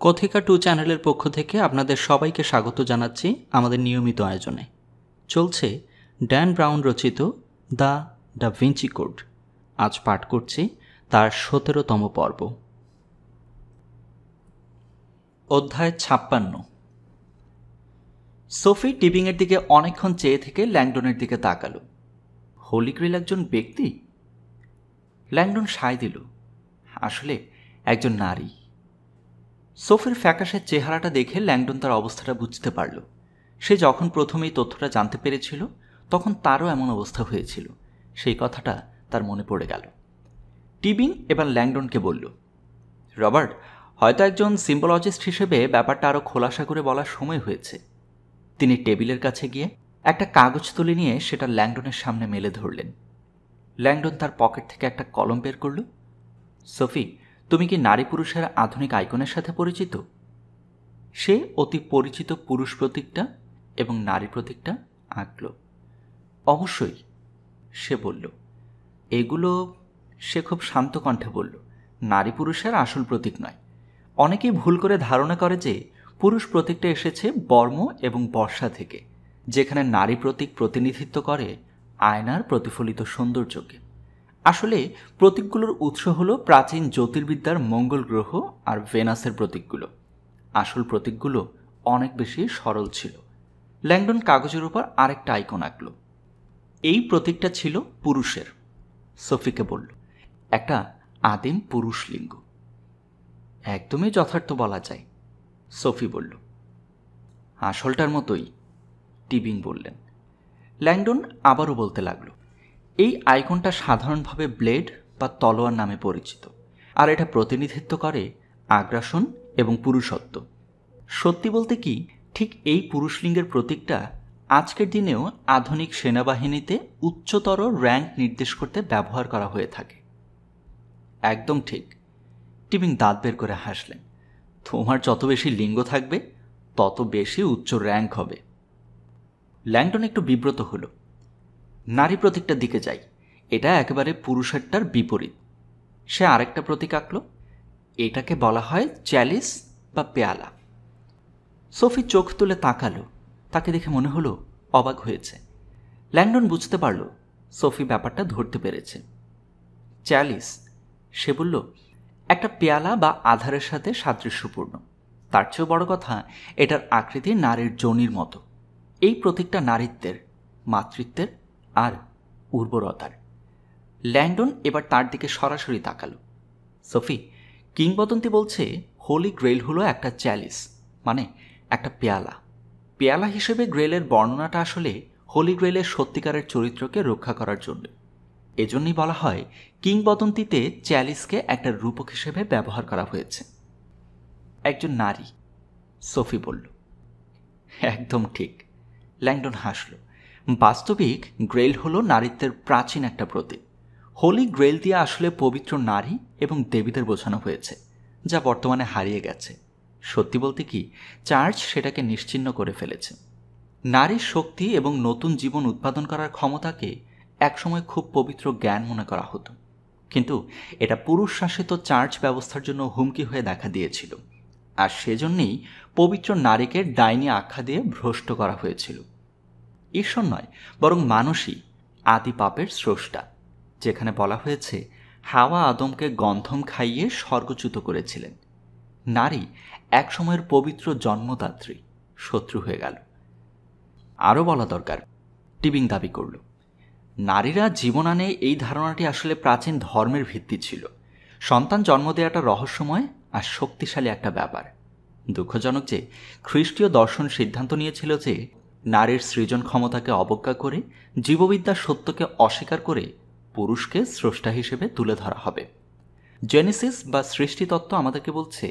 কথিকা 2 চ্যানেলের পক্ষ থেকে আপনাদের সবাইকে স্বাগত জানাচ্ছি আমাদের নিয়মিত আয়োজনে। চলছে ড্যান ব্রাউন রচিত দ্য ভিঞ্চি কোড। আজ পাঠ করছি তার 17তম পর্ব। অধ্যায় 56। সোফি টিবিংয়ের দিকে অনেকক্ষণ চেয়ে থেকে ল্যাংডনের দিকে তাকালো। হোলি গ্রেল একজন ব্যক্তি? ল্যাংডন সায় দিল, আসলে একজন নারী। সোফির ফ্যাকাশের চেহারাটা দেখে ল্যাংডন তার অবস্থাটা বুঝতে পারল। সে যখন প্রথম এই তথ্যটা জানতে পেরেছিল তখন তারও এমন অবস্থা হয়েছিল, সেই কথাটা তার মনে পড়ে গেল। টিবিং এবার ল্যাংডনকে বলল, রবার্ট, হয়তো একজন সিম্বলজিস্ট হিসেবে ব্যাপারটা আরও খোলাসা করে বলার সময় হয়েছে। তিনি টেবিলের কাছে গিয়ে একটা কাগজ তুলে নিয়ে সেটা ল্যাংডনের সামনে মেলে ধরলেন। ল্যাংডন তার পকেট থেকে একটা কলম বের করল। সোফি, তুমি কি নারী পুরুষের আধুনিক আইকনের সাথে পরিচিত? সে অতি পরিচিত পুরুষ প্রতীকটা এবং নারী প্রতীকটা আঁকল। অবশ্যই, সে বলল। এগুলো, সে খুব শান্ত কণ্ঠে বলল, নারী পুরুষের আসল প্রতীক নয়। অনেকেই ভুল করে ধারণা করে যে পুরুষ প্রতীকটা এসেছে বর্ম এবং বর্ষা থেকে, যেখানে নারী প্রতীক প্রতিনিধিত্ব করে আয়নার প্রতিফলিত সৌন্দর্যকে। আসলে প্রতীকগুলোর উৎস হল প্রাচীন জ্যোতির্বিদ্যার মঙ্গল গ্রহ আর ভেনাসের প্রতীকগুলো। আসল প্রতীকগুলো অনেক বেশি সরল ছিল। ল্যাংডন কাগজের উপর আরেকটা আইকন আঁকল। এই প্রতীকটা ছিল পুরুষের। সোফিকে বলল, একটা আদিম পুরুষ লিঙ্গ। একদমই যথার্থ বলা যায়, সোফি বলল। আসলটার মতোই, টিবিং বললেন। ল্যাংডন আবারও বলতে লাগল, এই আইকনটা সাধারণভাবে ব্লেড বা তলোয়ার নামে পরিচিত, আর এটা প্রতিনিধিত্ব করে আগ্রাসন এবং পুরুষত্ব। সত্যি বলতে কি, ঠিক এই পুরুষলিঙ্গের প্রতীকটা আজকের দিনেও আধুনিক সেনাবাহিনীতে উচ্চতর র্যাঙ্ক নির্দেশ করতে ব্যবহার করা হয়ে থাকে। একদম ঠিক, টিবিং দাঁত বের করে হাসলেন। তোমার যত বেশি লিঙ্গ থাকবে তত বেশি উচ্চ র্যাঙ্ক হবে। ল্যাংডন একটু বিব্রত হলো। নারী প্রতীকটার দিকে যাই, এটা একেবারে পুরুষেরটার বিপরীত। সে আরেকটা প্রতীক আঁকল। এটাকে বলা হয় চ্যালিস বা পেয়ালা। সোফি চোখ তুলে তাকালো। তাকে দেখে মনে হলো অবাক হয়েছে। ল্যাংডন বুঝতে পারল সোফি ব্যাপারটা ধরতে পেরেছে। চ্যালিস, সে বলল, একটা পেয়ালা বা আধারের সাথে সাদৃশ্যপূর্ণ। তার চেয়েও বড় কথা, এটার আকৃতি নারীর যোনির মতো। এই প্রতীকটা নারীত্বের, মাতৃত্বের আর উর্বরতার। ল্যাংডন এবার তার দিকে সরাসরি তাকালো। সোফি, কিংবদন্তি বলছে হোলি গ্রেল হলো একটা চ্যালিস, মানে একটা পেয়ালা। পেয়ালা হিসেবে গ্রেলের বর্ণনাটা আসলে হোলি গ্রেলের সত্যিকারের চরিত্রকে রক্ষা করার জন্য। এজন্যই বলা হয় কিংবদন্তিতে চ্যালিসকে একটা রূপক হিসেবে ব্যবহার করা হয়েছে। একজন নারী, সোফি বলল। একদম ঠিক, ল্যাংডন হাসল। বাস্তবিক গ্রেল হলো নারীত্বের প্রাচীন একটা প্রতীক। হোলি গ্রেল দিয়ে আসলে পবিত্র নারী এবং দেবীদের বোঝানো হয়েছে, যা বর্তমানে হারিয়ে গেছে। সত্যি বলতে কি, চার্চ সেটাকে নিশ্চিহ্ন করে ফেলেছে। নারীর শক্তি এবং নতুন জীবন উৎপাদন করার ক্ষমতাকে একসময় খুব পবিত্র জ্ঞান মনে করা হতো, কিন্তু এটা পুরুষ শাসিত চার্চ ব্যবস্থার জন্য হুমকি হয়ে দেখা দিয়েছিল। আর সেজন্যেই পবিত্র নারীকে ডাইনি আখ্যা দিয়ে ভ্রষ্ট করা হয়েছিল। ঈশ্বর নয়, বরং মানুষই আদি পাপের স্রষ্টা। যেখানে বলা হয়েছে হাওয়া আদমকে গন্ধম খাইয়ে স্বর্গচ্যুত করেছিলেন। নারী একসময়ের পবিত্র জন্মদাত্রী শত্রু হয়ে গেল। আরও বলা দরকার, টিবিং দাবি করল, নারীরা জীবনানে এই ধারণাটি আসলে প্রাচীন ধর্মের ভিত্তি ছিল। সন্তান জন্ম দেওয়াটা রহস্যময় আর শক্তিশালী একটা ব্যাপার। দুঃখজনক যে খ্রিস্টীয় দর্শন সিদ্ধান্ত নিয়েছিল যে নারীর সৃজন ক্ষমতাকে অবজ্ঞা করে, জীববিদ্যার সত্যকে অস্বীকার করে পুরুষকে স্রষ্টা হিসেবে তুলে ধরা হবে। জেনেসিস বা সৃষ্টিতত্ত্ব আমাদেরকে বলছে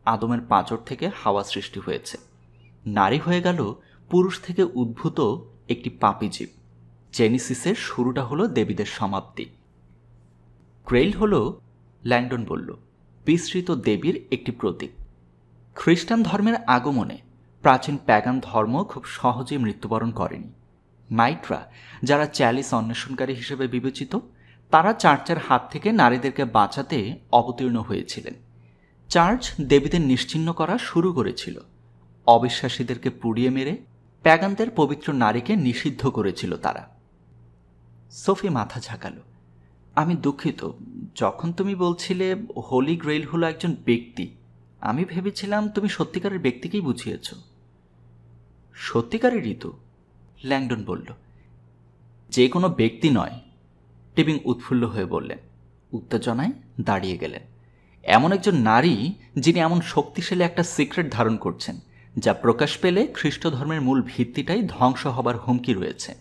আদমের পাঁজর থেকে হাওয়া সৃষ্টি হয়েছে। নারী হয়ে গেল পুরুষ থেকে উদ্ভূত একটি পাপী জীব। জেনেসিসের শুরুটা হলো দেবীদের সমাপ্তি। গ্রেল হলো, ল্যাংডন বলল, বিস্মৃত দেবীর একটি প্রতীক। খ্রিস্টান ধর্মের আগমনে প্রাচীন প্যাগান ধর্ম খুব সহজেই মৃত্যুবরণ করেনি। নাইটরা, যারা চ্যালিস অন্বেষণকারী হিসেবে বিবেচিত, তারা চার্চের হাত থেকে নারীদেরকে বাঁচাতে অবতীর্ণ হয়েছিলেন। চার্চ দেবীদের নিশ্চিহ্ন করা শুরু করেছিল, অবিশ্বাসীদেরকে পুড়িয়ে মেরে প্যাগানদের পবিত্র নারীকে নিষিদ্ধ করেছিল তারা। সোফি মাথা ঝাঁকাল। আমি দুঃখিত, যখন তুমি বলছিলে হোলি গ্রেইল হলো একজন ব্যক্তি, আমি ভেবেছিলাম তুমি সত্যিকারের ব্যক্তিকেই বুঝিয়েছ। সত্যিকারেরই তো, ল্যাংডন বলল। যে কোনো ব্যক্তি নয়, টিবিং উৎফুল্ল হয়ে বললেন। উত্তেজনায় দাঁড়িয়ে গেলেন। এমন একজন নারী যিনি এমন শক্তিশালী একটা সিক্রেট ধারণ করছেন যা প্রকাশ পেলে খ্রিস্ট ধর্মের মূল ভিত্তিটাই ধ্বংস হবার হুমকি রয়েছে।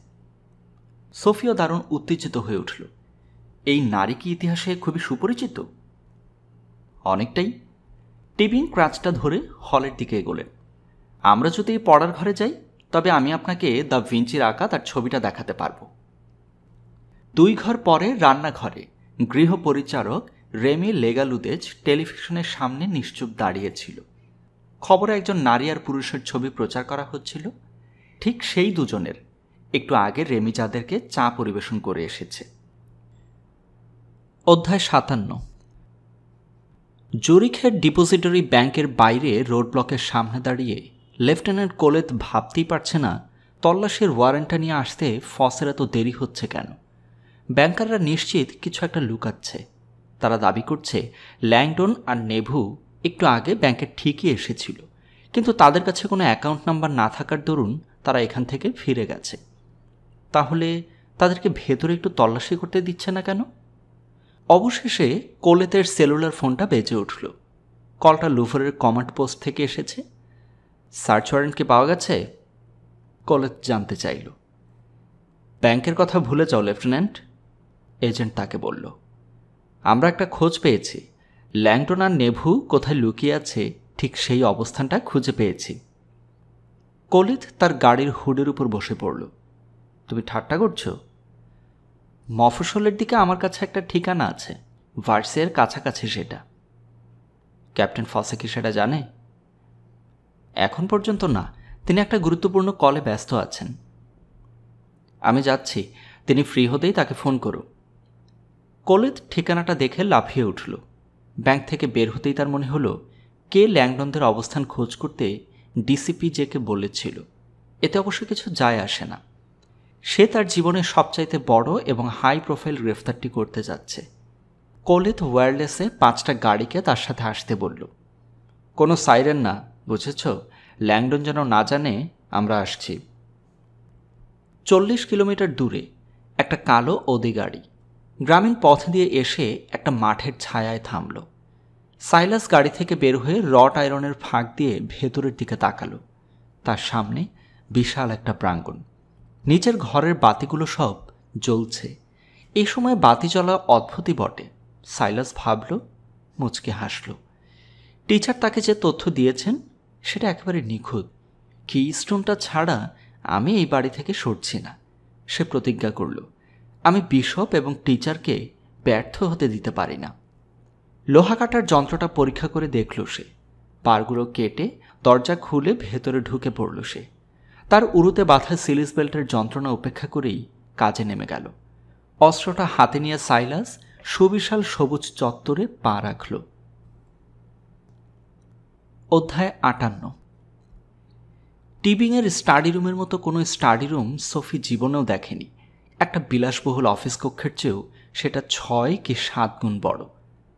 সোফিও দারুণ উত্তেজিত হয়ে উঠল। এই নারী কি ইতিহাসে খুবই সুপরিচিত? অনেকটাই। টিবিং ক্রাচটা ধরে হলের দিকে এগোলেন। আমরা যদি পড়ার ঘরে যাই তবে আমি আপনাকে দ্য ভিঞ্চির আঁকা তার ছবিটা দেখাতে পারব। 2 ঘর পরে রান্নাঘরে গৃহপরিচারক রেমি লেগালুদেজ টেলিভিশনের সামনে নিশ্চুপ দাঁড়িয়েছিল। খবরে একজন নারী আর পুরুষের ছবি প্রচার করা হচ্ছিল। ঠিক সেই দুজনের একটু আগে রেমি যাদেরকে চা পরিবেশন করে এসেছে। অধ্যায় 57। জুরিখের ডিপোজিটরি ব্যাংকের বাইরে রোড ব্লকের সামনে দাঁড়িয়ে লেফটেন্যান্ট কোলেত ভাবতেই পারছে না তল্লাশির ওয়ারেন্টটা নিয়ে আসতে ফসের এত দেরি হচ্ছে কেন। ব্যাংকাররা নিশ্চিত কিছু একটা লুকাচ্ছে। তারা দাবি করছে ল্যাংডন আর নেভু একটু আগে ব্যাংকে ঠিকই এসেছিল, কিন্তু তাদের কাছে কোনো অ্যাকাউন্ট নাম্বার না থাকার দরুন তারা এখান থেকে ফিরে গেছে। তাহলে তাদেরকে ভেতরে একটু তল্লাশি করতে দিচ্ছে না কেন? অবশেষে কোলেতের সেলুলার ফোনটা বেজে উঠল। কলটা লুভরের কমান্ড পোস্ট থেকে এসেছে। সার্চ ওয়ারেন্ট কি পাওয়া গেছে? কোলেত জানতে চাইল। ব্যাংকের কথা ভুলে যাও লেফটেন্যান্ট, এজেন্ট তাকে বলল। আমরা একটা খোঁজ পেয়েছি। ল্যাংডন আর নেভু কোথায় লুকিয়ে আছে ঠিক সেই অবস্থানটা খুঁজে পেয়েছি। কোলেত তার গাড়ির হুডের উপর বসে পড়ল। তুমি ঠাট্টা করছো? মফস্বলের দিকে আমার কাছে একটা ঠিকানা আছে, ভার্সের কাছাকাছি সেটা। ক্যাপ্টেন ফসে কি সেটা জানে? এখন পর্যন্ত না, তিনি একটা গুরুত্বপূর্ণ কলে ব্যস্ত আছেন। আমি যাচ্ছি, তিনি ফ্রি হতেই তাকে ফোন করো। কোলেত ঠিকানাটা দেখে লাফিয়ে উঠল। ব্যাংক থেকে বের হতেই তার মনে হলো কে ল্যাংডনদের অবস্থান খোঁজ করতে ডিসিপি জেকে বলেছিল। এতে অবশ্য কিছু যায় আসে না। সে তার জীবনের সবচাইতে বড় এবং হাই প্রোফাইল গ্রেফতারটি করতে যাচ্ছে। কোলেত ওয়্যারলেসে 5টা গাড়িকে তার সাথে আসতে বলল। কোনো সাইরেন না, বুঝেছ? ল্যাংডন যেন না জানে আমরা আসছি। 40 কিলোমিটার দূরে একটা কালো ওদি গাড়ি গ্রামীণ পথ দিয়ে এসে একটা মাঠের ছায়ায় থামল। সাইলাস গাড়ি থেকে বের হয়ে রড আয়রনের ফাঁক দিয়ে ভেতরের দিকে তাকালো। তার সামনে বিশাল একটা প্রাঙ্গণ। নিচের ঘরের বাতিগুলো সব জ্বলছে। এই সময় বাতি জ্বলা অদ্ভুতই বটে, সাইলাস ভাবল, মুচকে হাসল। টিচার তাকে যে তথ্য দিয়েছেন সেটা একেবারে নিখুঁত। কিস্টোনটা ছাড়া আমি এই বাড়ি থেকে সরছি না, সে প্রতিজ্ঞা করল। আমি বিশপ এবং টিচারকে ব্যর্থ হতে দিতে পারি না। লোহা কাটার যন্ত্রটা পরীক্ষা করে দেখল সে। পারগুলো কেটে দরজা খুলে ভেতরে ঢুকে পড়ল সে। তার উরুতে বাঁধা সিলিস বেল্টের যন্ত্রণা উপেক্ষা করেই কাজে নেমে গেল। অস্ত্রটা হাতে নিয়ে সাইলাস সুবিশাল সবুজ চত্বরে পা রাখল। অধ্যায় 58। টিবিংয়ের স্টাডি রুমের মতো কোনো স্টাডি রুম সোফি জীবনেও দেখেনি। একটা বিলাসবহুল অফিস কক্ষের চেয়েও সেটা 6 কি 7 গুণ বড়।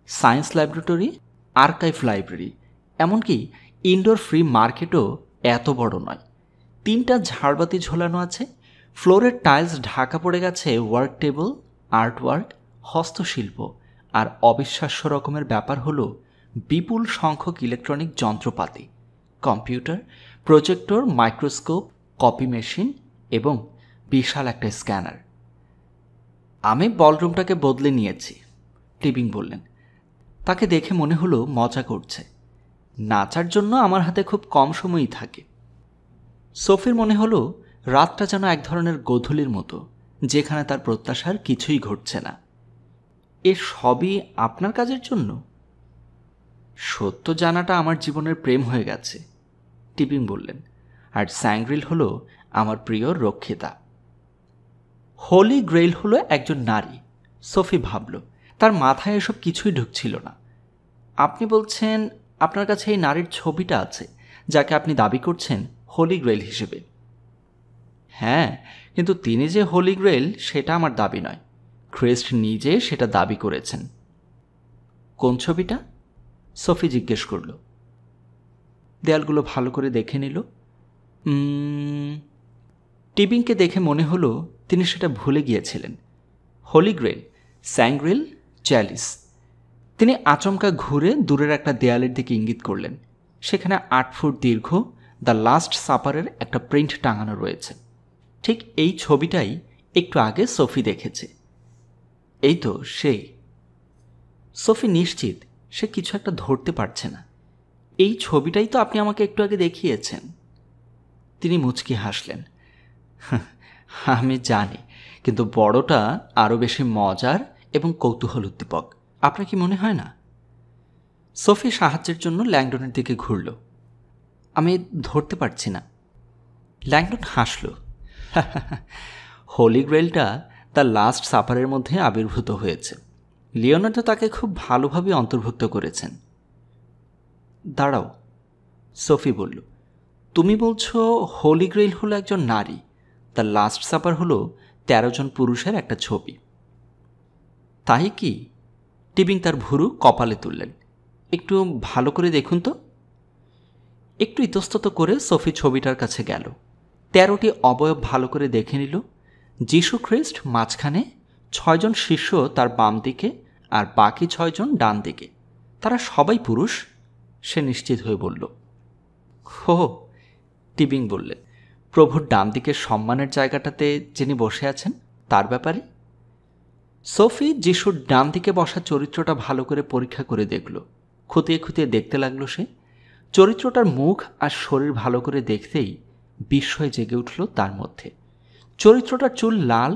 সায়েন্স ল্যাবরেটরি, আর্কাইভ লাইব্রেরি, এমনকি ইনডোর ফ্রি মার্কেটও এত বড় নয়। 3টা ঝাড়বাতি ঝোলানো আছে। ফ্লোরের টাইলস ঢাকা পড়ে গেছে ওয়ার্ক টেবিল, আর্টওয়ার্ক, হস্তশিল্প। আর অবিশ্বাস্য রকমের ব্যাপার হলো বিপুল সংখ্যক ইলেকট্রনিক যন্ত্রপাতি, computer, projector, microscope, copy machine এবং বিশাল একটা স্ক্যানার। আমি বলরুমটাকে বদলে নিয়েছি, টিবিং বললেন। তাকে দেখে মনে হলো মজা করছে। নাচার জন্য আমার হাতে খুব কম সময়ই থাকে। সোফির মনে হলো রাতটা যেন এক ধরনের গোধূলির মতো, যেখানে তার প্রত্যাশার কিছুই ঘটছে না। এ সবই আপনার কাজের জন্য? সত্য জানাটা আমার জীবনের প্রেম হয়ে গেছে, টিবিং বললেন। আর স্যাংগ্রিল হলো আমার প্রিয় রক্ষিতা। হোলি গ্রেইল হলো একজন নারী, সোফি ভাবল। তার মাথায় এসব কিছুই ঢুকছিল না। আপনি বলছেন আপনার কাছে এই নারীর ছবিটা আছে যাকে আপনি দাবি করছেন হোলি গ্রেইল হিসেবে। হ্যাঁ, কিন্তু তিনি যে হোলি গ্রেইল সেটা আমার দাবি নয়, খ্রিস্ট নিজে সেটা দাবি করেছেন। কোন ছবিটা? সোফি জিজ্ঞেস করল। দেয়ালগুলো ভালো করে দেখে নিল। টিবিংকে দেখে মনে হলো তিনি সেটা ভুলে গিয়েছিলেন। হোলি গ্রেইল, স্যাংগ্রিল, চ্যালিস। তিনি আচমকা ঘুরে দূরের একটা দেয়ালের দিকে ইঙ্গিত করলেন। সেখানে 8 ফুট দীর্ঘ দ্য লাস্ট সাপারের একটা প্রিন্ট টাঙানো রয়েছে। ঠিক এই ছবিটাই একটু আগে সোফি দেখেছে। এই তো সেই। সোফি নিশ্চিত সে কিছু একটা ধরতে পারছে না। এই ছবিটাই তো আপনি আমাকে একটু আগে দেখিয়েছেন। তিনি মুচকি হাসলেন। আমি জানি, কিন্তু বড়টা আরও বেশি মজার এবং কৌতূহল উদ্দীপক। আপনার কি মনে হয় না? সোফি সাহায্যের জন্য ল্যাংডনের দিকে ঘুরল। আমি ধরতে পারছি না। ল্যাংডন হাসল। হোলি গ্রেইলটা দ্য লাস্ট সাপারের মধ্যে আবির্ভূত হয়েছে। লিওনার্দো তাকে খুব ভালোভাবে অন্তর্ভুক্ত করেছেন। দাঁড়াও, সোফি বলল, তুমি বলছো হোলি গ্রেইল হলো একজন নারী, দ্য লাস্ট সাপার হলো 13 জন পুরুষের একটা ছবি। তাই কি? টিবিং তার ভুরু কপালে তুললেন। একটু ভালো করে দেখুন তো। একটু ইতস্তত করে সোফি ছবিটার কাছে গেল। 13টি অবয়ব ভালো করে দেখে নিল। যিশু খ্রিস্ট মাঝখানে, 6 জন শিষ্য তার বাম দিকে, আর বাকি 6 জন ডান দিকে। তারা সবাই পুরুষ, সে নিশ্চিত হয়ে বলল। হো, টিবিং বললেন, প্রভুর ডান দিকের সম্মানের জায়গাটাতে যিনি বসে আছেন তার ব্যাপারে? সোফি যিশুর ডান দিকে বসা চরিত্রটা ভালো করে পরীক্ষা করে দেখল। খুঁতিয়ে খুঁতিয়ে দেখতে লাগলো সে। চরিত্রটার মুখ আর শরীর ভালো করে দেখতেই বিস্ময় জেগে উঠল তার মধ্যে। চরিত্রটার চুল লাল,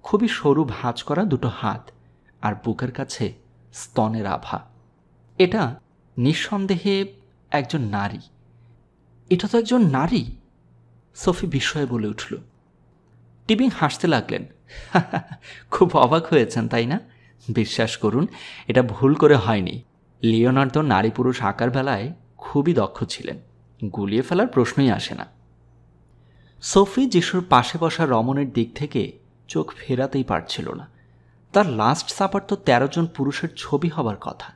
খুবই সরু ভাঁজ করা দুটো হাত, আর বুকের কাছে স্তনের আভা। এটা নিঃসন্দেহে একজন নারী। এটা তো একজন নারী, সোফি বিস্ময়ে বলে উঠল। টিবিং হাসতে লাগলেন। খুব অবাক হয়েছেন তাই না? বিশ্বাস করুন, এটা ভুল করে হয়নি। লিওনার্দো নারী পুরুষ আঁকার বেলায় খুবই দক্ষ ছিলেন, গুলিয়ে ফেলার প্রশ্নই আসে না। সোফি যিশুর পাশে বসা রমণের দিক থেকে চোখ ফেরাতেই পারছিল না। তার লাস্ট সাপার তো 13 জন পুরুষের ছবি হবার কথা।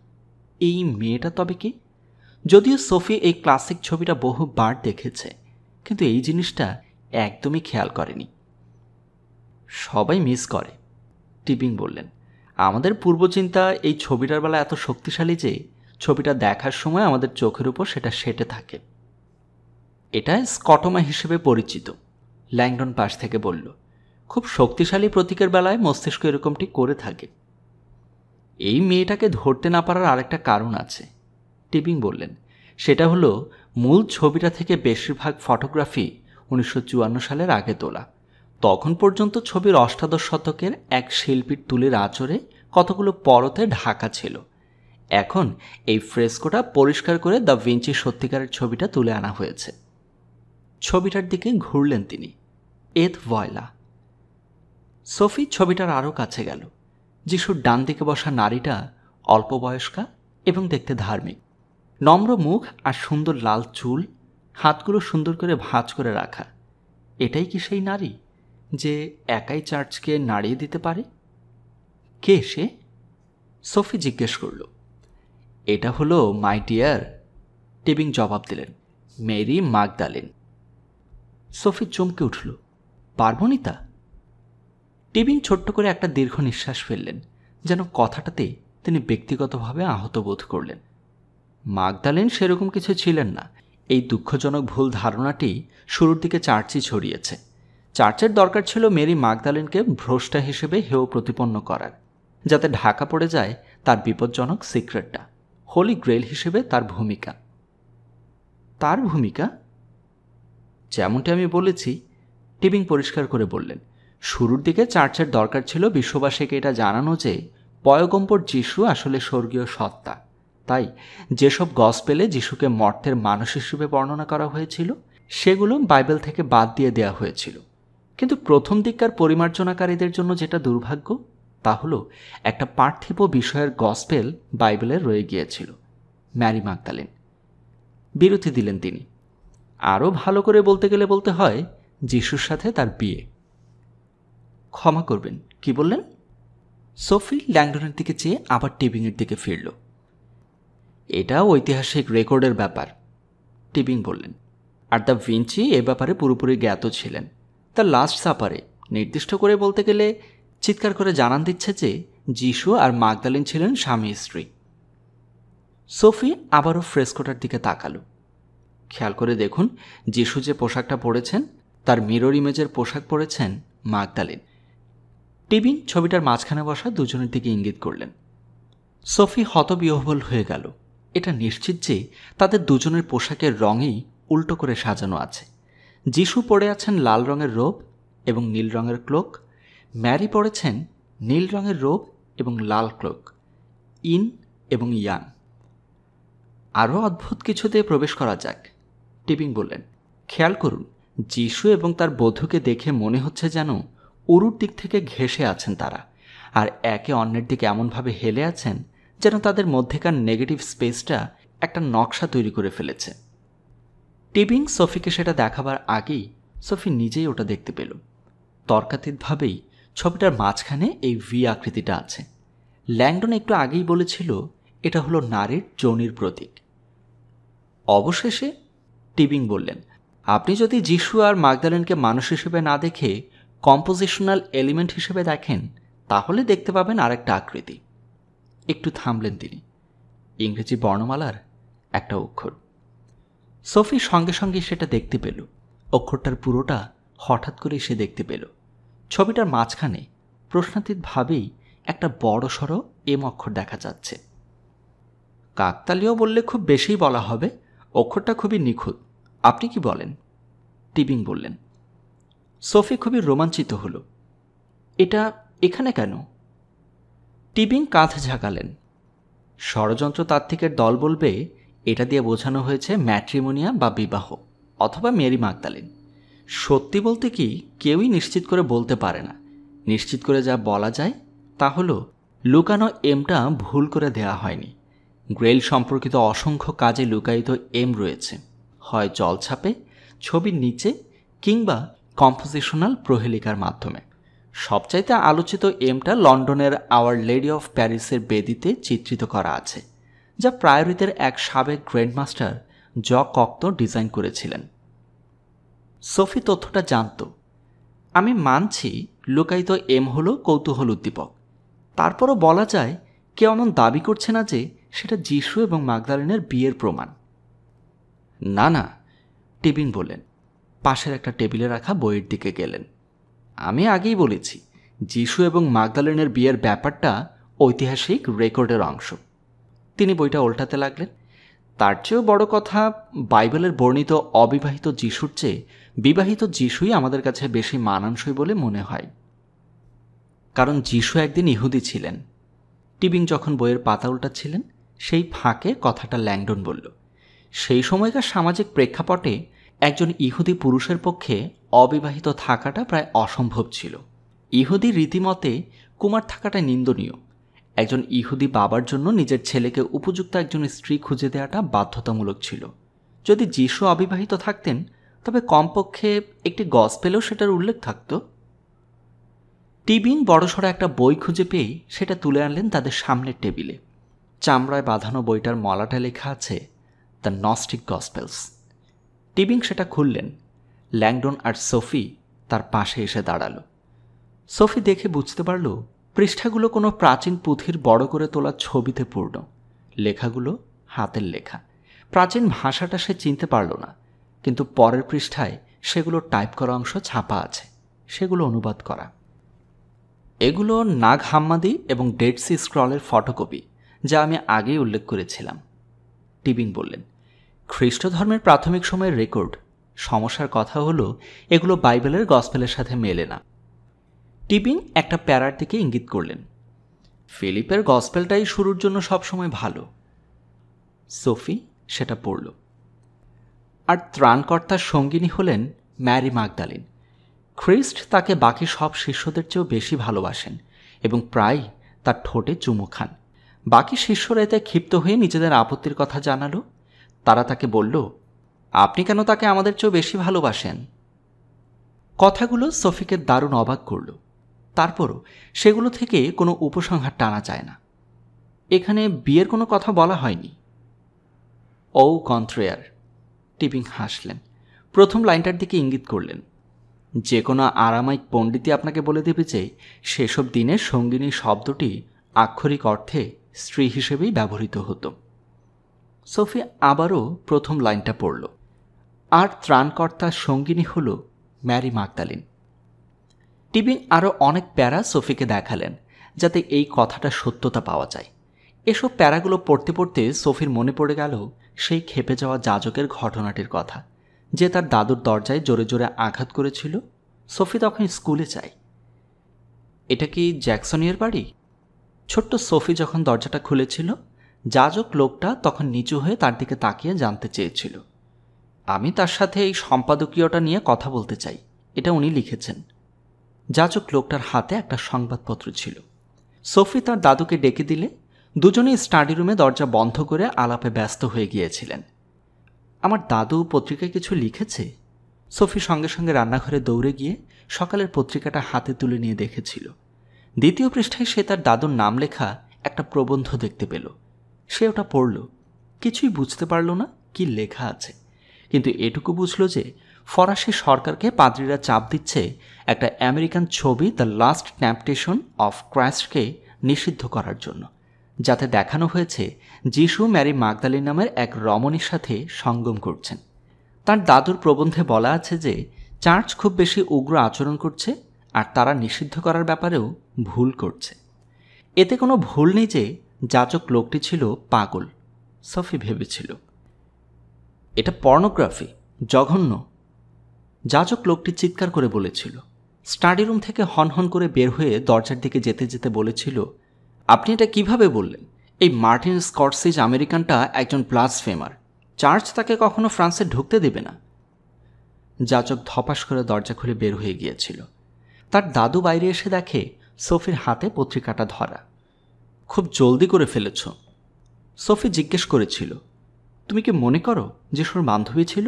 এই মেয়েটা তবে কি? যদিও সোফি এই ক্লাসিক ছবিটা বহুবার দেখেছে, কিন্তু এই জিনিসটা একদমই খেয়াল করেনি। সবাই মিস করে, টিবিং বললেন। আমাদের পূর্বচিন্তা এই ছবিটার বেলা এত শক্তিশালী যে ছবিটা দেখার সময় আমাদের চোখের উপর সেটা সেটে থাকে। এটা স্কটমা হিসেবে পরিচিত, ল্যাংডন পাশ থেকে বলল। খুব শক্তিশালী প্রতীকের বেলায় মস্তিষ্ক এরকমটি করে থাকে। এই মেয়েটাকে ধরতে না পারার আরেকটা কারণ আছে, টিবিং বললেন। সেটা হলো মূল ছবিটা থেকে বেশিরভাগ ফটোগ্রাফি 1954 সালের আগে তোলা। তখন পর্যন্ত ছবির অষ্টাদশ শতকের এক শিল্পীর তুলির আঁচড়ে কতগুলো পরতে ঢাকা ছিল। এখন এই ফ্রেস্কোটা পরিষ্কার করে দ্য ভিঞ্চি সত্যিকারের ছবিটা তুলে আনা হয়েছে। ছবিটার দিকে ঘুরলেন তিনি। এথ ভয়লা। সোফি ছবিটার আরও কাছে গেল। যিশুর ডান দিকে বসা নারীটা অল্প বয়স্কা এবং দেখতে ধার্মিক। নম্র মুখ আর সুন্দর লাল চুল, হাতগুলো সুন্দর করে ভাঁজ করে রাখা। এটাই কি সেই নারী যে একাই চার্চকে নাড়িয়ে দিতে পারে? কে সে? সোফি জিজ্ঞেস করল। এটা হলো মাই ডিয়ার, টিবিং জবাব দিলেন, মেরি মাগদালেন। সোফি চমকে উঠল। পার্বণিতা? টিবিং ছোট্ট করে একটা দীর্ঘ নিঃশ্বাস ফেললেন, যেন কথাটাতে তিনি ব্যক্তিগতভাবে আহত বোধ করলেন। মাগদালেন সেরকম কিছু ছিলেন না। এই দুঃখজনক ভুল ধারণাটি শুরুর দিকে চার্চই ছড়িয়েছে। চার্চের দরকার ছিল মেরি মাগদালেনকে ভ্রষ্টা হিসেবে হেয় প্রতিপন্ন করার, যাতে ঢাকা পড়ে যায় তার বিপজ্জনক সিক্রেটটা, হোলি গ্রেইল হিসেবে তার ভূমিকা। তার ভূমিকা? যেমনটি আমি বলেছি, টিবিং পরিষ্কার করে বললেন, শুরুর দিকে চার্চের দরকার ছিল বিশ্ববাসীকে এটা জানানো যে পয়গম্বর যিশু আসলে স্বর্গীয় সত্তা। তাই যেসব গসপেলে যিশুকে মর্তের মানুষ হিসেবে বর্ণনা করা হয়েছিল সেগুলো বাইবেল থেকে বাদ দিয়ে দেওয়া হয়েছিল। কিন্তু প্রথম দিককার পরিমার্জনাকারীদের জন্য যেটা দুর্ভাগ্য, তা হলো একটা পার্থিব বিষয়ের গসপেল বাইবেলে রয়ে গিয়েছিল, ম্যারি মাগদালেন। বিরতি দিলেন তিনি। আরও ভালো করে বলতে গেলে বলতে হয় যিশুর সাথে তার বিয়ে। ক্ষমা করবেন, কি বললেন? সোফি ল্যাংডনের দিকে চেয়ে আবার টিবিংয়ের দিকে ফিরল। এটা ঐতিহাসিক রেকর্ডের ব্যাপার, টিবিং বললেন। আর দ্য ভিঞ্চি এ ব্যাপারে পুরোপুরি জ্ঞাত ছিলেন। তার লাস্ট সাপারে নির্দিষ্ট করে বলতে গেলে চিৎকার করে জানান দিচ্ছে যে যিশু আর মাগদালিন ছিলেন স্বামী স্ত্রী। সোফি আবারও ফ্রেস্কোটার দিকে তাকালো। খেয়াল করে দেখুন, যিশু যে পোশাকটা পরেছেন তার মিরর ইমেজের পোশাক পরেছেন মাগদালিন। টিবিং ছবিটার মাঝখানে বসা দুজনের দিকে ইঙ্গিত করলেন। সোফি হতবিহ্বল হয়ে গেল। এটা নিশ্চিত যে তাদের দুজনের পোশাকের রঙেই উল্টো করে সাজানো আছে। যিশু পরে আছেন লাল রঙের রোব এবং নীল রঙের ক্লোক, ম্যারি পরেছেন নীল রঙের রোব এবং লাল ক্লোক, ইন এবং ইয়াং। আরও অদ্ভুত কিছুতে প্রবেশ করা যাক, টিবিং বললেন। খেয়াল করুন, যিশু এবং তার বধূকে দেখে মনে হচ্ছে যেন উরুর দিক থেকে ঘেঁষে আছেন তারা, আর একে অন্যের দিকে এমনভাবে হেলে আছেন যেন তাদের মধ্যেকার নেগেটিভ স্পেসটা একটা নকশা তৈরি করে ফেলেছে। টিবিং সোফিকে সেটা দেখাবার আগেই সোফি নিজেই ওটা দেখতে পেল। তর্কাতীতভাবেই ছবিটার মাঝখানে এই ভি আকৃতিটা আছে। ল্যাংডন একটু আগেই বলেছিল এটা হলো নারীর যোনির প্রতীক। অবশেষে টিবিং বললেন, আপনি যদি যিশু আর মাগদালেনকে মানুষ হিসেবে না দেখে কম্পোজিশনাল এলিমেন্ট হিসেবে দেখেন তাহলে দেখতে পাবেন আরেকটা আকৃতি। একটু থামলেন তিনি। ইংরেজি বর্ণমালার একটা অক্ষর। সোফি সঙ্গে সঙ্গে সেটা দেখতে পেল। অক্ষরটার পুরোটা হঠাৎ করে সে দেখতে পেল। ছবিটার মাঝখানে প্রশ্নাতীতভাবেই একটা বড়সড় এম অক্ষর দেখা যাচ্ছে। কাকতালীয় বললে খুব বেশিই বলা হবে, অক্ষরটা খুবই নিখুঁত। আপনি কি বলেন? টিবিং বললেন। সোফি খুবই রোমাঞ্চিত হল। এটা এখানে কেন? টিবিং কাঁধ ঝাঁকালেন। ষড়যন্ত্রতাত্ত্বিকের দল বলবে এটা দিয়ে বোঝানো হয়েছে ম্যাট্রিমোনিয়া বা বিবাহ, অথবা মেরি মাগদালিন। সত্যি বলতে কি কেউই নিশ্চিত করে বলতে পারে না। নিশ্চিত করে যা বলা যায় তা হলো লুকানো এমটা ভুল করে দেয়া হয়নি। গ্রেইল সম্পর্কিত অসংখ্য কাজে লুকায়িত এম রয়েছে, হয় জলছাপে, ছবির নিচে, কিংবা কম্পোজিশনাল প্রহেলিকার মাধ্যমে। সবচাইতে আলোচিত এমটা লন্ডনের আওয়ার লেডি অফ প্যারিসের বেদিতে চিত্রিত করা আছে, যা প্রায়োরিতের এক সাবেক গ্র্যান্ডমাস্টার জ কক্তো ডিজাইন করেছিলেন। সোফি তথ্যটা জানত। আমি মানছি লুকায়িত এম হলো কৌতূহল উদ্দীপক, তারপরও বলা যায় কেউ এমন দাবি করছে না যে সেটা যিশু এবং মাগদালেনের বিয়ের প্রমাণ। না না, টিবিং বললেন। পাশের একটা টেবিলে রাখা বইয়ের দিকে গেলেন। আমি আগেই বলেছি যিশু এবং মাগদালেনের বিয়ের ব্যাপারটা ঐতিহাসিক রেকর্ডের অংশ। তিনি বইটা উল্টাতে লাগলেন। তার চেয়েও বড় কথা, বাইবেলের বর্ণিত অবিবাহিত যিশুর চেয়ে বিবাহিত যিশুই আমাদের কাছে বেশি মানানসই বলে মনে হয়। কারণ যিশু একদিন ইহুদি ছিলেন। টিবিং যখন বইয়ের পাতা উল্টাচ্ছিলেন সেই ফাঁকে কথাটা ল্যাংডন বলল। সেই সময়কার সামাজিক প্রেক্ষাপটে একজন ইহুদি পুরুষের পক্ষে অবিবাহিত থাকাটা প্রায় অসম্ভব ছিল। ইহুদি রীতিমতে কুমার থাকাটা নিন্দনীয়। একজন ইহুদি বাবার জন্য নিজের ছেলেকে উপযুক্ত একজন স্ত্রী খুঁজে দেওয়াটা বাধ্যতামূলক ছিল। যদি যিশু অবিবাহিত থাকতেন তবে কমপক্ষে একটি গসপেলেও সেটার উল্লেখ থাকত। টিবিং বড়সড় একটা বই খুঁজে পেয়ে সেটা তুলে আনলেন তাদের সামনের টেবিলে। চামড়ায় বাঁধানো বইটার মলাটা লেখা আছে দ্য নস্টিক গসপেলস। টিবিং সেটা খুললেন। ল্যাংডন আর সোফি তার পাশে এসে দাঁড়ালো। সোফি দেখে বুঝতে পারল পৃষ্ঠাগুলো কোনো প্রাচীন পুঁথির বড় করে তোলা ছবিতে পূর্ণ। লেখাগুলো হাতের লেখা। প্রাচীন ভাষাটা সে চিনতে পারল না, কিন্তু পরের পৃষ্ঠায় সেগুলো টাইপ করা অংশ ছাপা আছে, সেগুলো অনুবাদ করা। এগুলো নাগ হাম্মাদি এবং ডেড সি স্ক্রলের ফটোকপি, যা আমি আগেই উল্লেখ করেছিলাম। টিবিং বললেন, খ্রিস্ট ধর্মের প্রাথমিক সময়ের রেকর্ড। সমস্যার কথা হলো এগুলো বাইবেলের গসপেলের সাথে মেলে না। টিবিং একটা প্যারার দিকে ইঙ্গিত করলেন। ফিলিপের গসপেলটাই শুরুর জন্য সবসময় ভালো। সোফি সেটা পড়ল। আর ত্রাণকর্তার সঙ্গিনী হলেন ম্যারি মাগদালিন। খ্রিস্ট তাকে বাকি সব শিষ্যদের চেয়েও বেশি ভালোবাসেন এবং প্রায় তার ঠোঁটে চুমু খান। বাকি শিষ্যরা এতে ক্ষিপ্ত হয়ে নিজেদের আপত্তির কথা জানালো। তারা তাকে বলল, আপনি কেন তাকে আমাদের চেয়েও বেশি ভালোবাসেন? কথাগুলো সোফিকে দারুণ অবাক করল। তারপরও সেগুলো থেকে কোনো উপসংহার টানা যায় না। এখানে বিয়ের কোনো কথা বলা হয়নি। ও কন্ট্রেয়ার, টিপিং হাসলেন। প্রথম লাইনটার দিকে ইঙ্গিত করলেন। যে কোনো আরামাইক পণ্ডিতই আপনাকে বলে দেবে যে সেসব দিনে সঙ্গিনী শব্দটি আক্ষরিক অর্থে স্ত্রী হিসেবেই ব্যবহৃত হতো। সোফি আবারও প্রথম লাইনটা পড়ল। আর ত্রাণকর্তার সঙ্গিনী হল ম্যারি মাগদালিন। টিপিং আরও অনেক প্যারা সোফিকে দেখালেন যাতে এই কথাটা সত্যতা পাওয়া যায়। এসব প্যারাগুলো পড়তে পড়তে সোফির মনে পড়ে গেল সেই খেপে যাওয়া যাজকের ঘটনাটির কথা, যে তার দাদুর দরজায় জোরে জোরে আঘাত করেছিল। সোফি তখন স্কুলে যায়। এটা কি জ্যাকসনিয়ার বাড়ি? ছোট্ট সোফি যখন দরজাটা খুলেছিল, যাজক লোকটা তখন নিচু হয়ে তার দিকে তাকিয়ে জানতে চেয়েছিল। আমি তার সাথে এই সম্পাদকীয়টা নিয়ে কথা বলতে চাই, এটা উনি লিখেছেন। যাজক লোকটার হাতে একটা সংবাদপত্র ছিল। সোফি তার দাদুকে ডেকে দিলে দুজনেই স্টাডি রুমে দরজা বন্ধ করে আলাপে ব্যস্ত হয়ে গিয়েছিলেন। আমার দাদু পত্রিকায় কিছু লিখেছে? সোফি সঙ্গে সঙ্গে রান্নাঘরে দৌড়ে গিয়ে সকালের পত্রিকাটা হাতে তুলে নিয়ে দেখেছিল। দ্বিতীয় পৃষ্ঠায় সে তার দাদুর নাম লেখা একটা প্রবন্ধ দেখতে পেল। সে ওটা পড়ল। কিছুই বুঝতে পারল না কি লেখা আছে, কিন্তু এটুকু বুঝল যে ফরাসি সরকারকে পাদ্রীরা চাপ দিচ্ছে একটা আমেরিকান ছবি দ্য লাস্ট টেম্পটেশন অফ ক্রাইস্টকে নিষিদ্ধ করার জন্য, যাতে দেখানো হয়েছে যিশু ম্যারি মাগদালিন নামের এক রমণীর সাথে সঙ্গম করছেন। তার দাদুর প্রবন্ধে বলা আছে যে চার্চ খুব বেশি উগ্র আচরণ করছে আর তারা নিষিদ্ধ করার ব্যাপারেও ভুল করছে। এতে কোনো ভুল নেই যে যাজক লোকটি ছিল পাগল, সোফি ভেবেছিল। এটা পর্নোগ্রাফি, জঘন্য, যাজক লোকটি চিৎকার করে বলেছিল। স্টাডি রুম থেকে হনহন করে বের হয়ে দরজার দিকে যেতে যেতে বলেছিল, আপনি এটা কিভাবে বললেন? এই মার্টিন স্কটসিজ আমেরিকানটা একজন ব্লাসফেমার। চার্চ তাকে কখনো ফ্রান্সে ঢুকতে দেবে না। যাজক ধপাস করে দরজা খুলে বের হয়ে গিয়েছিল। তার দাদু বাইরে এসে দেখে সোফির হাতে পত্রিকাটা ধরা। খুব জলদি করে ফেলেছ। সোফি জিজ্ঞেস করেছিল, তুমি কি মনে করো যিশুর বান্ধবী ছিল?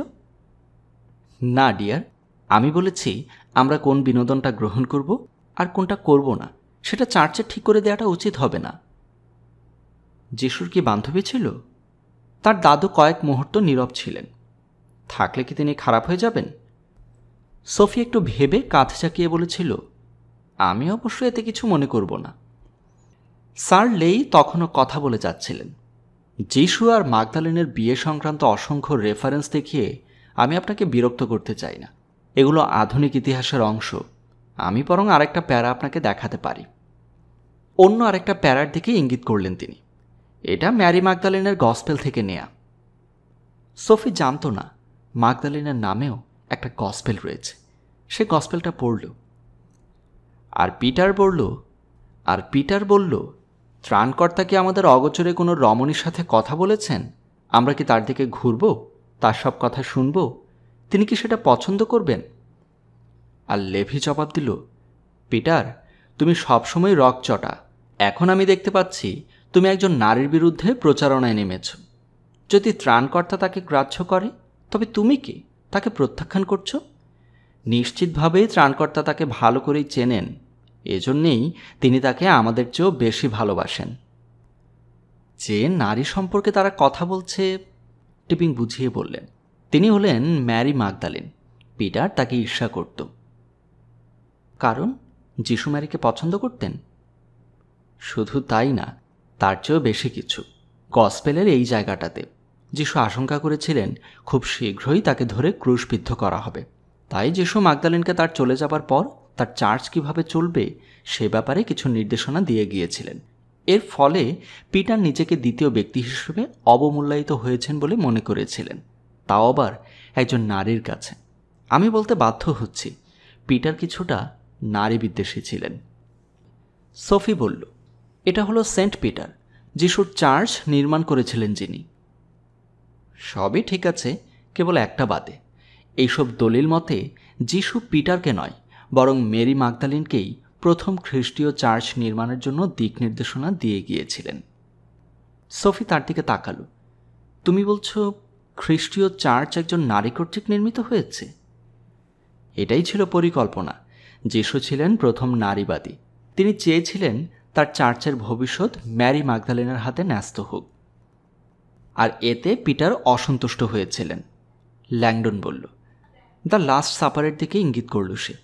না ডিয়ার, আমি বলেছি আমরা কোন বিনোদনটা গ্রহণ করব আর কোনটা করব না সেটা চার্চে ঠিক করে দেওয়াটা উচিত হবে না। যিশুর কি বান্ধবী ছিল? তার দাদু কয়েক মুহূর্ত নীরব ছিলেন। থাকলে কি তিনি খারাপ হয়ে যাবেন? সোফি একটু ভেবে কাঁধ চাকিয়ে বলেছিল, আমি অবশ্য এতে কিছু মনে করব না। স্যার লেই তখনও কথা বলে যাচ্ছিলেন। যিশু আর মাগদালিনের বিয়ে সংক্রান্ত অসংখ্য রেফারেন্স দেখিয়ে আমি আপনাকে বিরক্ত করতে চাই না। এগুলো আধুনিক ইতিহাসের অংশ। আমি বরং আরেকটা প্যারা আপনাকে দেখাতে পারি। অন্য আরেকটা প্যারার দিকে ইঙ্গিত করলেন তিনি। এটা ম্যারি মাগদালিনের গসপেল থেকে নেয়া। সোফি জানত না মাগদালিনের নামেও একটা গসপেল রয়েছে। সে গসপেলটা পড়ল। আর পিটার বলল, ত্রাণকর্তা কি আমাদের অগোচরে কোনো রমণীর সাথে কথা বলেছেন? আমরা কি তার দিকে ঘুরব, তার সব কথা শুনব? তিনি কি সেটা পছন্দ করবেন? আর লেভি জবাব দিল, পিটার, তুমি সবসময় রকচটা। এখন আমি দেখতে পাচ্ছি তুমি একজন নারীর বিরুদ্ধে প্রচারণায় নেমেছ। যদি ত্রাণকর্তা তাকে গ্রাহ্য করে তবে তুমি কি তাকে প্রত্যাখ্যান করছো? নিশ্চিতভাবেই ত্রাণকর্তা তাকে ভালো করেই চেনেন, এজন্যেই তিনি তাকে আমাদের চেয়েও বেশি ভালোবাসেন। যে নারী সম্পর্কে তারা কথা বলছে, টিপিং বুঝিয়ে বললেন, তিনি হলেন ম্যারি মাগদালিন। পিটার তাকে ঈর্ষা করত। কারণ যিশু ম্যারিকে পছন্দ করতেন? শুধু তাই না, তার চেয়েও বেশি কিছু। গসপেলের এই জায়গাটাতে যিশু আশঙ্কা করেছিলেন খুব শীঘ্রই তাকে ধরে ক্রুশবিদ্ধ করা হবে। তাই যিশু মাগদালিনকে তার চলে যাবার পর তার চার্চ কিভাবে চলবে সে ব্যাপারে কিছু নির্দেশনা দিয়ে গিয়েছিলেন। এর ফলে পিটার নিজেকে দ্বিতীয় ব্যক্তি হিসেবে অবমূল্যায়িত হয়েছেন বলে মনে করেছিলেন, তাও আবার একজন নারীর কাছে। আমি বলতে বাধ্য হচ্ছি, পিটার কিছুটা নারী বিদ্বেষী ছিলেন। সোফি বলল, এটা হলো সেন্ট পিটার, যিশুর চার্চ নির্মাণ করেছিলেন যিনি। সবই ঠিক আছে, কেবল একটা বাদে। এইসব দলিল মতে যিশু পিটারকে নয় বরং মেরি মাগদালিনকেই প্রথম খ্রিস্টীয় চার্চ নির্মাণের জন্য দিক নির্দেশনা দিয়ে গিয়েছিলেন। সোফি তার দিকে তাকালো। তুমি বলছো খ্রিস্টীয় চার্চ একজন নারী কর্তৃক নির্মিত হয়েছে? এটাই ছিল পরিকল্পনা। যিশু ছিলেন প্রথম নারীবাদী। তিনি চেয়েছিলেন তার চার্চের ভবিষ্যৎ ম্যারি ম্যাগদালেনের হাতে ন্যস্ত হোক। আর এতে পিটার অসন্তুষ্ট হয়েছিলেন। ল্যাংডন বলল। দ্য লাস্ট সাপারের দিকে ইঙ্গিত করল সে।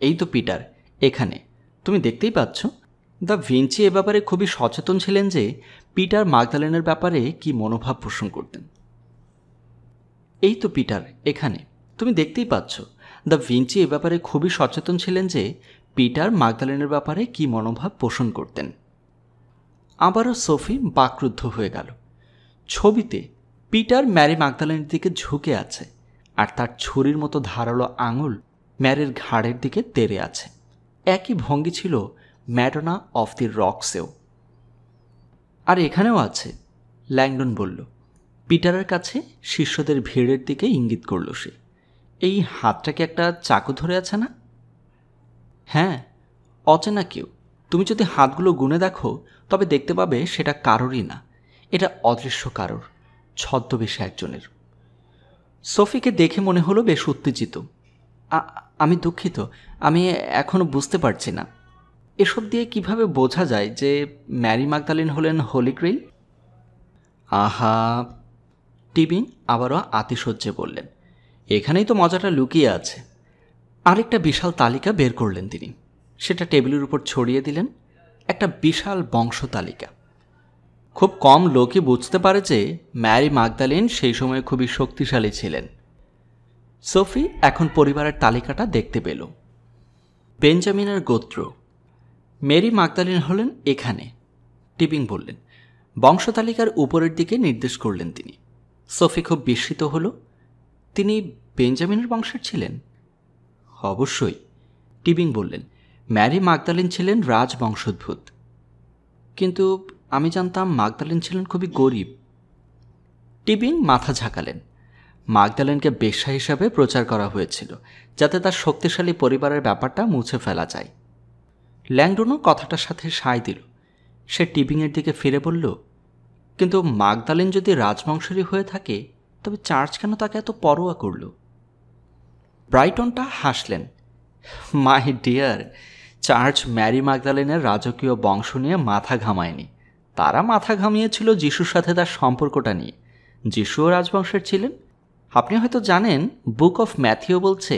এই তো পিটার, এখানে তুমি দেখতেই পাচ্ছ। দ্য ভিঞ্চি এ ব্যাপারে খুবই সচেতন ছিলেন যে পিটার ম্যাগদালেনের ব্যাপারে কি মনোভাব পোষণ করতেন। এই তো পিটার, এখানে তুমি দেখতেই পাচ্ছ। দ্য ভিঞ্চি এ ব্যাপারে খুবই সচেতন ছিলেন যে পিটার ম্যাগদালেনের ব্যাপারে কি মনোভাব পোষণ করতেন। আবারও সোফি বাকরুদ্ধ হয়ে গেল। ছবিতে পিটার ম্যারি ম্যাগদালেনের দিকে ঝুঁকে আছে, আর তার ছুরির মতো ধারালো আঙুল ম্যারির ঘাড়ের দিকে তেড়ে আছে। একই ভঙ্গি ছিল ম্যাডোনা অফ দি রকসেও। আর এখানেও আছে, ল্যাংডন বলল। পিটারের কাছে শিষ্যদের ভিড়ের দিকে ইঙ্গিত করল সে। এই হাতটা কি একটা চাকু ধরে আছে না? হ্যাঁ, অচেনা কেউ। তুমি যদি হাতগুলো গুনে দেখো তবে দেখতে পাবে সেটা কারোরই না, এটা অদৃশ্য কারোর, ছদ্মবেশে একজনের। সোফিকে দেখে মনে হলো বেশ উত্তেজিত। আমি দুঃখিত, আমি এখনো বুঝতে পারছি না এসব দিয়ে কিভাবে বোঝা যায় যে ম্যারি ম্যাগদালেন হলেন হোলি গ্রেইল। আহা, টিবিং আবারও আতিশয্যে বললেন। এখানেই তো মজাটা লুকিয়ে আছে। আরেকটা বিশাল তালিকা বের করলেন তিনি। সেটা টেবিলের উপর ছড়িয়ে দিলেন। একটা বিশাল বংশ তালিকা। খুব কম লোকই বুঝতে পারে যে ম্যারি ম্যাগদালেন সেই সময় খুবই শক্তিশালী ছিলেন। সোফি এখন পরিবারের তালিকাটা দেখতে পেল। বেঞ্জামিনের গোত্র। মেরি ম্যাগদালেন হলেন এখানে, টিবিং বললেন। বংশতালিকার উপরের দিকে নির্দেশ করলেন তিনি। সোফি খুব বিস্মিত হল। তিনি বেঞ্জামিনের বংশের ছিলেন? অবশ্যই, টিবিং বললেন। ম্যারি ম্যাগদালেন ছিলেন রাজবংশোদ্ভূত। কিন্তু আমি জানতাম ম্যাগদালেন ছিলেন খুবই গরিব। টিবিং মাথা ঝাঁকালেন। ম্যাগদালেনকে বেশ্যা হিসাবে প্রচার করা হয়েছিল যাতে তার শক্তিশালী পরিবারের ব্যাপারটা মুছে ফেলা যায়। ল্যাংডনও কথাটার সাথে সায় দিল। সে টিবিংয়ের দিকে ফিরে বলল, কিন্তু ম্যাগদালেন যদি রাজবংশেরই হয়ে থাকে তবে চার্চ কেন তাকে এত পরোয়া করল? ব্রাইটনটা হাসলেন। মাই ডিয়ার, চার্চ ম্যারি ম্যাগদালেনের রাজকীয় বংশ নিয়ে মাথা ঘামায়নি। তারা মাথা ঘামিয়েছিল যিশুর সাথে তার সম্পর্কটা নিয়ে। যিশুও রাজবংশের ছিলেন। আপনি হয়তো জানেন, বুক অফ ম্যাথিও বলছে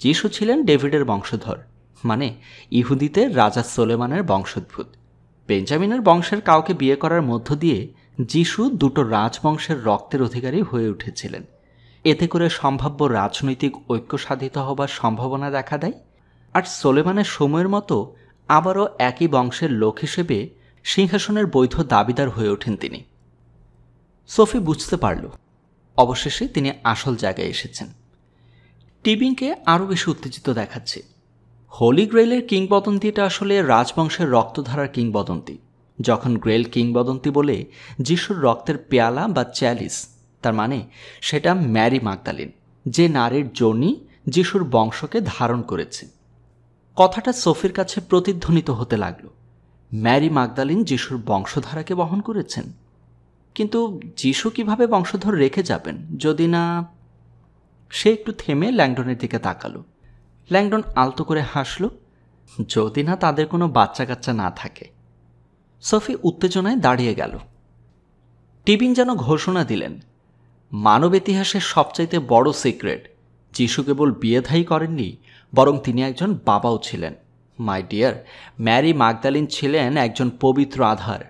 যিশু ছিলেন ডেভিডের বংশধর, মানে ইহুদিতে রাজা সোলেমানের বংশোদ্ভূত। বেঞ্জামিনের বংশের কাউকে বিয়ে করার মধ্য দিয়ে যিশু দুটো রাজবংশের রক্তের অধিকারী হয়ে উঠেছিলেন। এতে করে সম্ভাব্য রাজনৈতিক ঐক্য সাধিত হবার সম্ভাবনা দেখা দেয়। আর সোলেমানের সময়ের মতো আবারও একই বংশের লোক হিসেবে সিংহাসনের বৈধ দাবিদার হয়ে ওঠেন তিনি। সোফি বুঝতে পারল অবশেষে তিনি আসল জায়গায় এসেছেন। টিবিংকে আরও বেশি উত্তেজিত দেখাচ্ছে। হোলি গ্রেইলের কিংবদন্তিটা আসলে রাজবংশের রক্তধারার কিংবদন্তি। যখন গ্রেইল কিংবদন্তি বলে যিশুর রক্তের পেয়ালা বা চ্যালিস, তার মানে সেটা ম্যারি ম্যাগদালেন, যে নারীর যোনি যিশুর বংশকে ধারণ করেছে। কথাটা সোফির কাছে প্রতিধ্বনিত হতে লাগল। ম্যারি ম্যাগদালেন যিশুর বংশধারাকে বহন করেছেন। কিন্তু যিশু কিভাবে বংশধর রেখে যাবেন যদি না... সে একটু থেমে ল্যাংডনের দিকে তাকালো। ল্যাংডন আলতো করে হাসল। যদি না তাদের কোনো বাচ্চা কাচ্চা না থাকে। সোফি উত্তেজনায় দাঁড়িয়ে গেল। টিবিং যেন ঘোষণা দিলেন, মানব ইতিহাসের সবচাইতে বড় সিক্রেট, যিশু কেবল বিয়েথাই করেননি, বরং তিনি একজন বাবাও ছিলেন। মাই ডিয়ার, ম্যারি ম্যাগদালেন ছিলেন একজন পবিত্র আধার।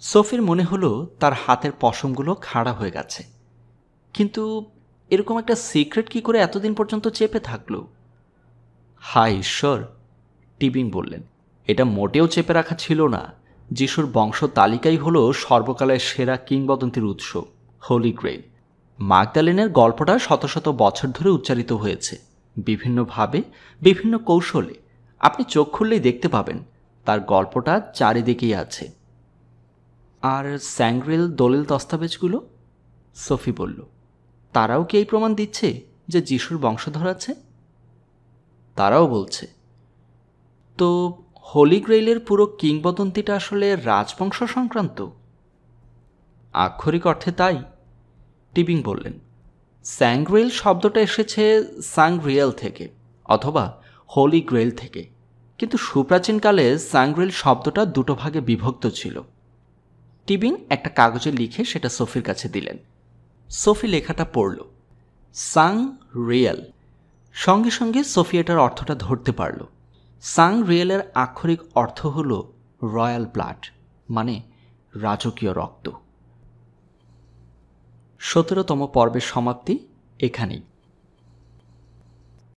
সোফির মনে হলো তার হাতের পশমগুলো খাড়া হয়ে গেছে। কিন্তু এরকম একটা সিক্রেট কি করে এতদিন পর্যন্ত চেপে থাকলো? হায় ঈশ্বর, টিবিং বললেন। এটা মোটেও চেপে রাখা ছিল না। যিশুর বংশ তালিকাই হলো সর্বকালের সেরা কিংবদন্তির উৎস, হোলি গ্রেইল। ম্যাগদালেনের গল্পটা শত শত বছর ধরে উচ্চারিত হয়েছে, বিভিন্নভাবে, বিভিন্ন কৌশলে। আপনি চোখ খুললেই দেখতে পাবেন তার গল্পটা চারিদিকেই আছে। আর স্যাংগ্রিল দলিল দস্তাবেজগুলো? সোফি বলল, তারাও কি এই প্রমাণ দিচ্ছে যে যিশুর বংশধর আছে? তারাও বলছে। তো হোলি গ্রেইলের পুরো কিংবদন্তিটা আসলে রাজবংশ সংক্রান্ত? আক্ষরিক অর্থে তাই। টিবিং বললেন, স্যাংগ্রেল শব্দটা এসেছে সাংগ্রিয়েল থেকে অথবা হোলি গ্রেল থেকে, কিন্তু সুপ্রাচীনকালে সাংগ্রেল শব্দটা দুটো ভাগে বিভক্ত ছিল। টিবিং একটা কাগজে লিখে সেটা সোফির কাছে দিলেন। সোফি লেখাটা পড়ল, সাং রিয়েল। সঙ্গে সঙ্গে সোফি এটার অর্থটা ধরতে পারল। সাং রিয়েলের আক্ষরিক অর্থ হল রয়্যাল ব্লাড, মানে রাজকীয় রক্ত। 17তম পর্বের সমাপ্তি এখানেই।